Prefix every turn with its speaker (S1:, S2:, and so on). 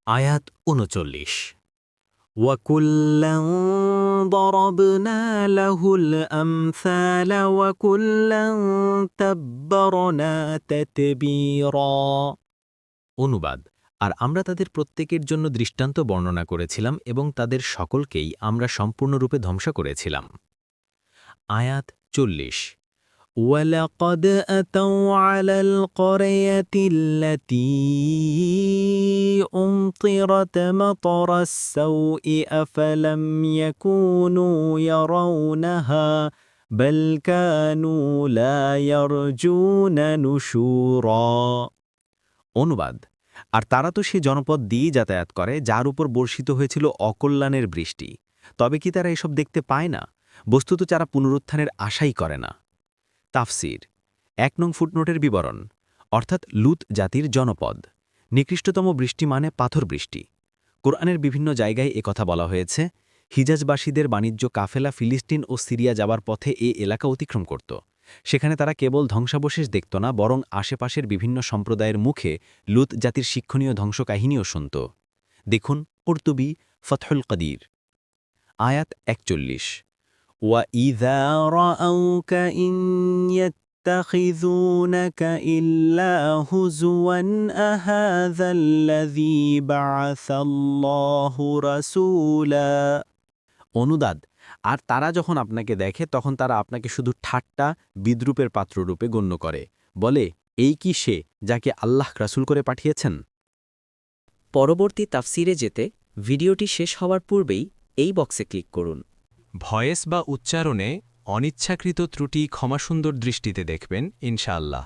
S1: আয়াত ৩৯ وَكُلًّا ضَرَبْنَا لَهُ الْأَمْثَالَ وَكُلًّا تَبَّرْنَا تَتْبِيرًا। অনুবাদ, আর আমরা তাদের প্রত্যেকের জন্য দৃষ্টান্ত বর্ণনা করেছিলাম এবং তাদের সকলকেই আমরা সম্পূর্ণরূপে ধ্বংস করেছিলাম। আয়াত ৪০ وَلَقَدْ أَتَوْا عَلَى الْقَرْيَةِ الَّتِي أُمْطِرَتْ مَطَرَ السَّوْءِ أَفَلَمْ يَكُونُوا يَرَوْنَهَا بَلْ كَانُوا لَا يَرْجُونَ نُشُورًا। অনুবাদ, আর তারা তো সে জনপদ দিয়েই যাতায়াত করে যার উপর বর্ষিত হয়েছিল অকল্যাণের বৃষ্টি। তবে কি তারা এসব দেখতে পায় না? বস্তুত তারা পুনরুত্থানের আশাই করে না। তাফসির ১ নং ফুটনোটের বিবরণ, অর্থাৎ লুত জাতির জনপদ। নিকৃষ্টতম বৃষ্টি মানে পাথর বৃষ্টি। কোরআনের বিভিন্ন জায়গায় একথা বলা হয়েছে। হিজাজবাসীদের বাণিজ্য কাফেলা ফিলিস্তিন ও সিরিয়া যাবার পথে এ এলাকা অতিক্রম করত। সেখানে তারা কেবল ধ্বংসাবশেষ দেখত না, বরং আশেপাশের বিভিন্ন সম্প্রদায়ের মুখে লুত জাতির শিক্ষণীয় ধ্বংসকাহিনীও শুনত। দেখুন কুরতুবী, ফতহুল কদির। আয়াত ৪১ وَإِذَا رَأَوْكَ إِن يَتَّخِذُونَكَ إِلَّا هُزُوًا أَهَذَا الَّذِي بَعَثَ اللَّهُ رَسُولًا। অনুবাদ, আর তারা যখন আপনাকে দেখে তখন তারা আপনাকে শুধু ঠাট্টা বিদ্রূপের পাত্ররূপে গণ্য করে, বলে, এই কি সে যাকে আল্লাহ রাসূল করে পাঠিয়েছেন।
S2: পরবর্তী তাফসিরে যেতে ভিডিওটি শেষ হওয়ার পূর্বেই এই বক্সে ক্লিক করুন।
S3: ভয়েস বা উচ্চারণে অনিচ্ছাকৃত ত্রুটি ক্ষমাসুন্দর দৃষ্টিতে দেখবেন ইনশাআল্লাহ।